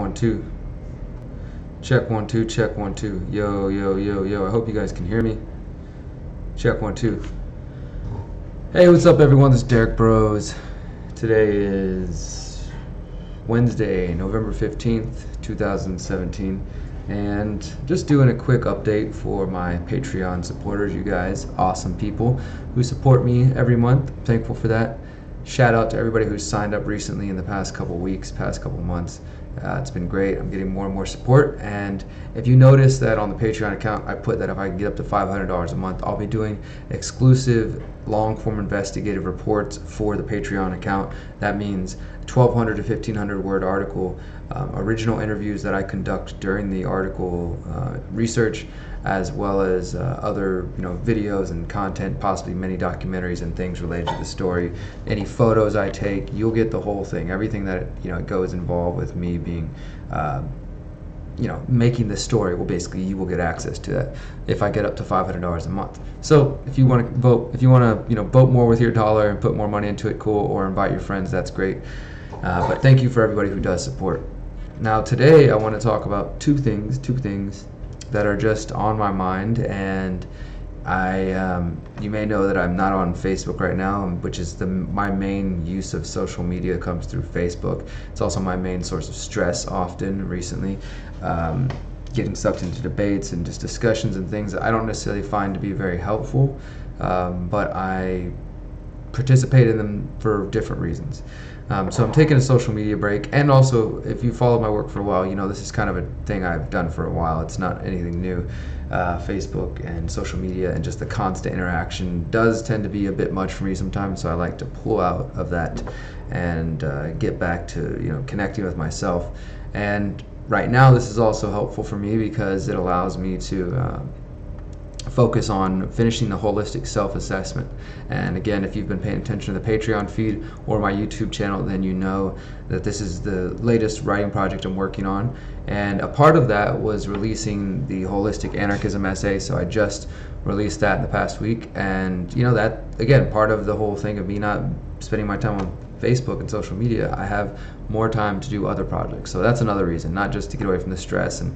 1 2. Check 1 2, check 1 2. Yo, yo, yo, yo. I hope you guys can hear me. Check 1 2. Hey, what's up, everyone? This is Derek Bros. Today is Wednesday, November 15th, 2017. And just doing a quick update for my Patreon supporters, you guys, awesome people who support me every month. I'm thankful for that. Shout out to everybody who's signed up recently in the past couple weeks, past couple months. It's been great. I'm getting more and more support, and if you notice that on the Patreon account, I put that if I can get up to $500 a month, I'll be doing exclusive long-form investigative reports for the Patreon account. That means 1,200 to 1,500 word article, original interviews that I conduct during the article research, as well as other videos and content, possibly many documentaries and things related to the story. Any photos I take, you'll get the whole thing. Everything that goes involved with me being making this story, well, basically you will get access to that if I get up to $500 a month. So if you want to vote, vote more with your dollar and put more money into it, cool, or invite your friends, that's great. But thank you for everybody who does support. Now today I want to talk about two things that are just on my mind, and you may know that I'm not on Facebook right now, which is my main use of social media comes through Facebook. It's also my main source of stress often recently, getting sucked into debates and just discussions and things that I don't necessarily find to be very helpful, but I participate in them for different reasons. So I'm taking a social media break, and also if you follow my work for a while, this is kind of a thing I've done for a while. It's not anything new. Facebook and social media and just the constant interaction does tend to be a bit much for me sometimes, so I like to pull out of that and get back to connecting with myself. And right now this is also helpful for me because it allows me to focus on finishing the holistic self-assessment. And again, if you've been paying attention to the Patreon feed or my YouTube channel, then you know that this is the latest writing project I'm working on, and a part of that was releasing the Holistic Anarchism essay. So I just released that in the past week, and that, again, part of the whole thing of me not spending my time on Facebook and social media, I have more time to do other projects. So that's another reason, not just to get away from the stress and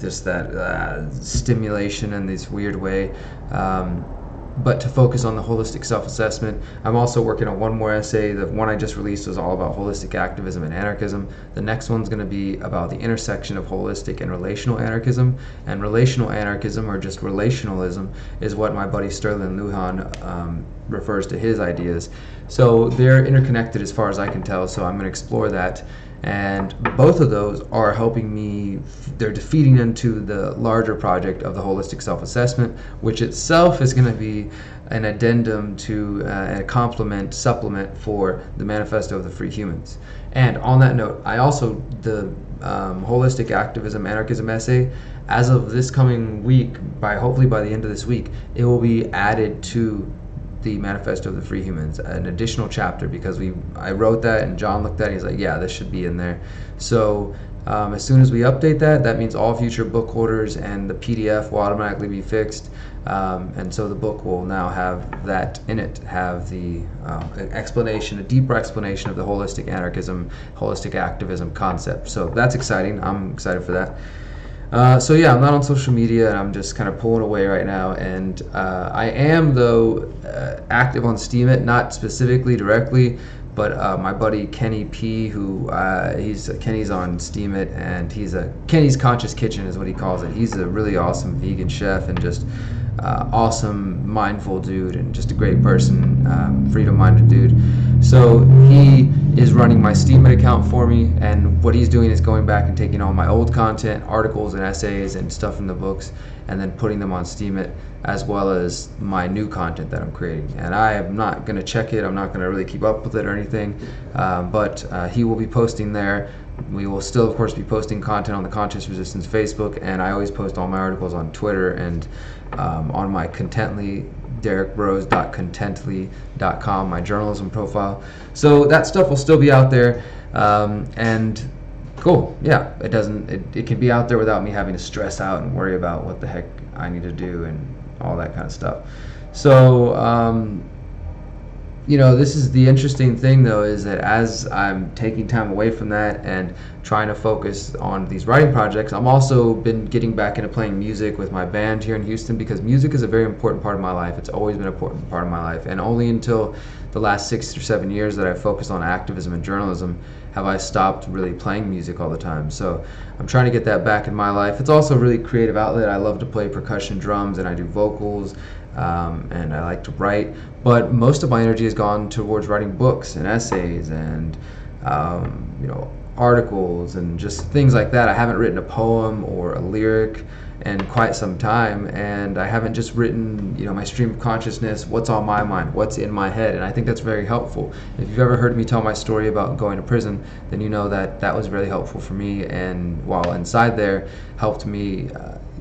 just that stimulation in this weird way, but to focus on the holistic self-assessment. I'm also working on one more essay. The one I just released was all about holistic activism and anarchism. The next one's going to be about the intersection of holistic and relational anarchism. And relational anarchism, or just relationalism, is what my buddy Sterling Lujan refers to his ideas. So they're interconnected as far as I can tell, so I'm going to explore that. And both of those are helping me, they're defeating into the larger project of the holistic self-assessment, which itself is going to be an addendum to a supplement for the Manifesto of the Free Humans. And on that note, I also, the holistic activism anarchism essay, as of this coming week, hopefully by the end of this week, it will be added to the Manifesto of the Free Humans, an additional chapter, because I wrote that and John looked at it, he's like, yeah, this should be in there. So as soon as we update that means all future book orders and the PDF will automatically be fixed, and so the book will now have that in it, have the explanation, a deeper explanation of the holistic anarchism, holistic activism concept. So that's exciting. I'm excited for that. So yeah, I'm not on social media, and I'm just kind of pulling away right now, and I am, though, active on Steemit, not specifically directly, but my buddy Kenny P, who Kenny's on Steemit, and Kenny's Conscious Kitchen is what he calls it. He's a really awesome vegan chef and just awesome, mindful dude, and just a great person, freedom-minded dude. So he is running my Steemit account for me, and what he's doing is going back and taking all my old content, articles and essays and stuff from the books, and then putting them on Steemit, as well as my new content that I'm creating. And I am not going to check it, I'm not going to really keep up with it or anything, but he will be posting there. We will still, of course, be posting content on the Conscious Resistance Facebook, and I always post all my articles on Twitter and on my Contently, derekbros.contently.com, my journalism profile. So that stuff will still be out there, and cool, yeah, it can be out there without me having to stress out and worry about what the heck I need to do and all that kind of stuff. So this is the interesting thing though, is that as I'm taking time away from that and trying to focus on these writing projects, I'm also been getting back into playing music with my band here in Houston, because music is a very important part of my life. It's always been an important part of my life, and only until the last 6 or 7 years that I've focused on activism and journalism have I stopped really playing music all the time. So I'm trying to get that back in my life. It's also a really creative outlet. I love to play percussion, drums, and I do vocals, and I like to write. But most of my energy has gone towards writing books and essays and articles and just things like that. I haven't written a poem or a lyric in quite some time, and I haven't just written my stream of consciousness, what's on my mind, what's in my head. And I think that's very helpful. If you've ever heard me tell my story about going to prison, then you know that that was really helpful for me, and while inside there helped me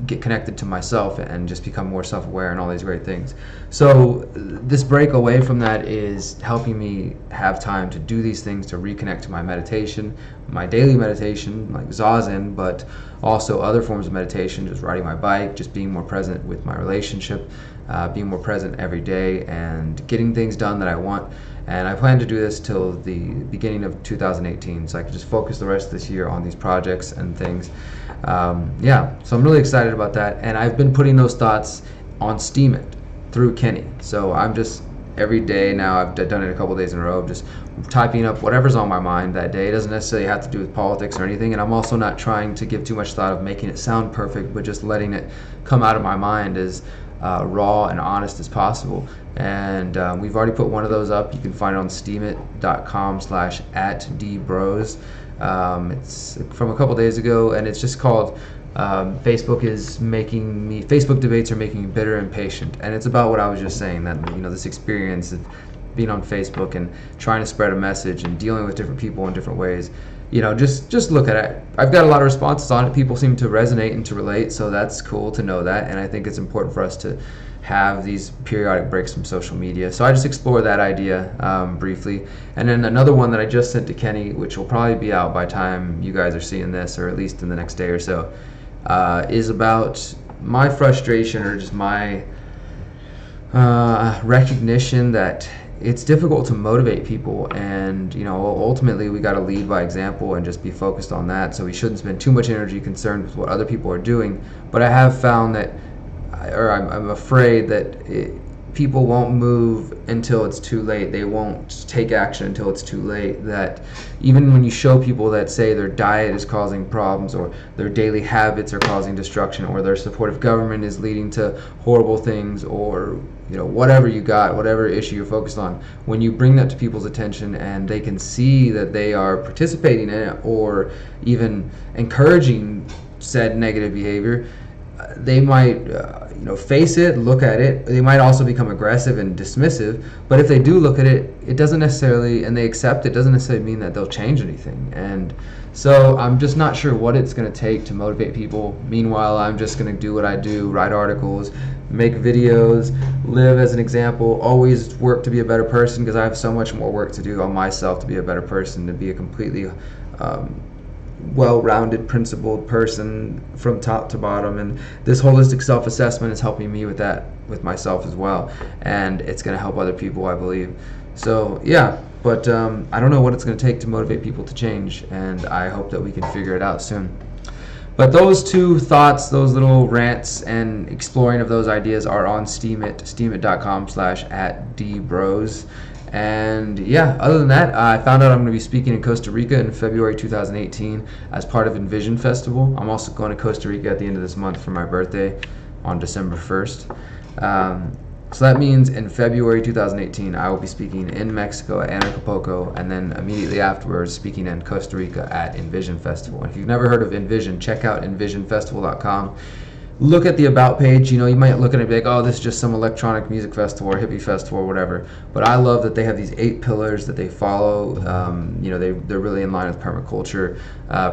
get connected to myself and just become more self-aware and all these great things. So this break away from that is helping me have time to do these things, to reconnect to my meditation, my daily meditation like Zazen, but also other forms of meditation, just riding my bike, just being more present with my relationship, being more present every day, and getting things done that I want. And I plan to do this till the beginning of 2018, so I can just focus the rest of this year on these projects and things. So I'm really excited about that, and I've been putting those thoughts on Steemit through Kenny. So I'm just every day now, I've done it a couple days in a row, just typing up whatever's on my mind that day. It doesn't necessarily have to do with politics or anything, and I'm also not trying to give too much thought of making it sound perfect, but just letting it come out of my mind as raw and honest as possible. And we've already put one of those up. You can find it on steemit.com/@dbros. It's from a couple days ago, and it's just called Facebook debates are making me bitter and patient. And it's about what I was just saying, that this experience of being on Facebook and trying to spread a message and dealing with different people in different ways. Just look at it. I've got a lot of responses on it. People seem to resonate and to relate, so that's cool to know that. And I think it's important for us to have these periodic breaks from social media. So I just explore that idea briefly. And then another one that I just sent to Kenny, which will probably be out by the time you guys are seeing this, or at least in the next day or so, is about my frustration, or just my recognition that it's difficult to motivate people, and ultimately we got to lead by example and just be focused on that. So we shouldn't spend too much energy concerned with what other people are doing. But I have found that, I'm afraid that people won't move until it's too late. They won't take action until it's too late. That even when you show people that, say, their diet is causing problems, or their daily habits are causing destruction, or their supportive government is leading to horrible things, or whatever you got, whatever issue you're focused on, when you bring that to people's attention and they can see that they are participating in it or even encouraging said negative behavior, they might face it, look at it. They might also become aggressive and dismissive, but if they do look at it, it doesn't necessarily, and they accept it, doesn't necessarily mean that they'll change anything. And so I'm just not sure what it's going to take to motivate people. Meanwhile, I'm just going to do what I do, write articles, make videos, live as an example, always work to be a better person, because I have so much more work to do on myself to be a better person, to be a completely well-rounded, principled person from top to bottom. And this holistic self-assessment is helping me with that, with myself as well, and it's going to help other people, I believe. So but I don't know what it's going to take to motivate people to change, and I hope that we can figure it out soon. But those two thoughts, those little rants and exploring of those ideas, are on Steemit, steemit.com/@dbros. And other than that, I found out I'm going to be speaking in Costa Rica in February 2018 as part of Envision Festival. I'm also going to Costa Rica at the end of this month for my birthday on December 1st. So that means in February 2018, I will be speaking in Mexico at Acapulco, and then immediately afterwards speaking in Costa Rica at Envision Festival. And if you've never heard of Envision, check out envisionfestival.com. Look at the About page. You might look at it and be like, oh, this is just some electronic music festival or hippie festival or whatever. But I love that they have these 8 pillars that they follow. They're really in line with permaculture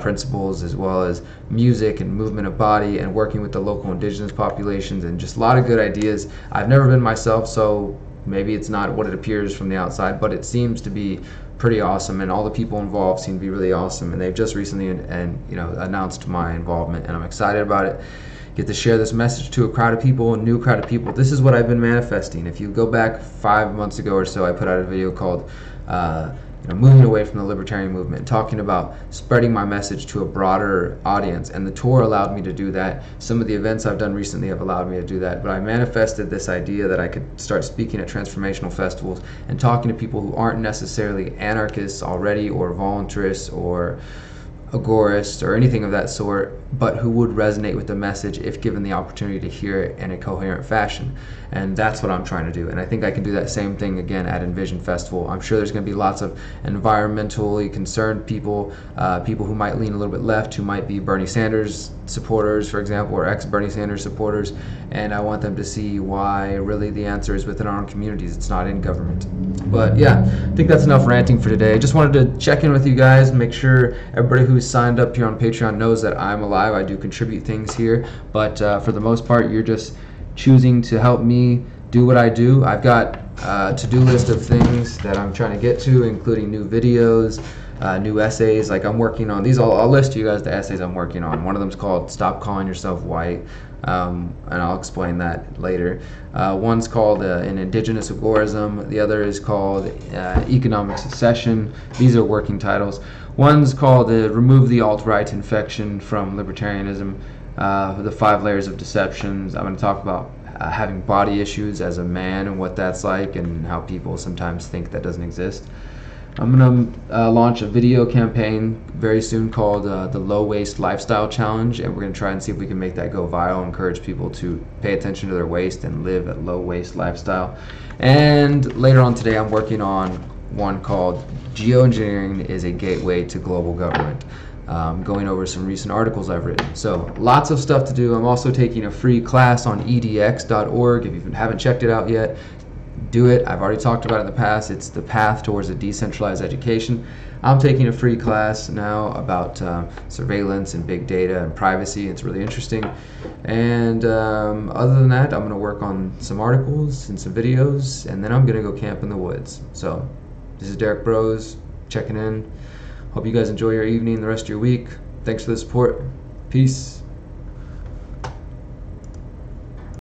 principles, as well as music and movement of body and working with the local indigenous populations, and just a lot of good ideas. I've never been myself, so maybe it's not what it appears from the outside, but it seems to be pretty awesome, and all the people involved seem to be really awesome. And they've just recently announced my involvement, and I'm excited about it. get to share this message to a crowd of people, a new crowd of people. This is what I've been manifesting. If you go back 5 months ago or so, I put out a video called moving away from the libertarian movement, talking about spreading my message to a broader audience, and the tour allowed me to do that. Some of the events I've done recently have allowed me to do that, but I manifested this idea that I could start speaking at transformational festivals and talking to people who aren't necessarily anarchists already, or voluntarists, or agorists, or anything of that sort, but who would resonate with the message if given the opportunity to hear it in a coherent fashion. And that's what I'm trying to do, and I think I can do that same thing again at Envision Festival. I'm sure there's going to be lots of environmentally concerned people, people who might lean a little bit left, who might be Bernie Sanders supporters, for example, or ex-Bernie Sanders supporters, and I want them to see why really the answer is within our own communities. It's not in government. But yeah, I think that's enough ranting for today. I just wanted to check in with you guys and make sure everybody who's signed up here on Patreon knows that I'm alive. I do contribute things here, but for the most part, you're just choosing to help me do what I do. I've got a to-do list of things that I'm trying to get to, including new videos, new essays. Like I'm working on these. I'll list you guys the essays I'm working on. One of them is called "Stop Calling Yourself White," and I'll explain that later. One's called "An Indigenous Agorism." The other is called "Economic Secession." These are working titles. One's called "Remove the Alt-Right Infection from Libertarianism." The 5 layers of deceptions. I'm going to talk about having body issues as a man and what that's like, and how people sometimes think that doesn't exist. I'm going to launch a video campaign very soon called the Low Waste Lifestyle Challenge, and we're going to try and see if we can make that go viral, encourage people to pay attention to their waste and live a low waste lifestyle. And later on today, I'm working on one called Geoengineering is a Gateway to Global Government. Going over some recent articles I've written. So lots of stuff to do. I'm also taking a free class on edx.org. If you haven't checked it out yet, do it. I've already talked about it in the past. It's the path towards a decentralized education. I'm taking a free class now about surveillance and big data and privacy. It's really interesting. And other than that, I'm going to work on some articles and some videos, and then I'm going to go camp in the woods. So this is Derek Bros checking in. Hope you guys enjoy your evening and the rest of your week. Thanks for the support. Peace.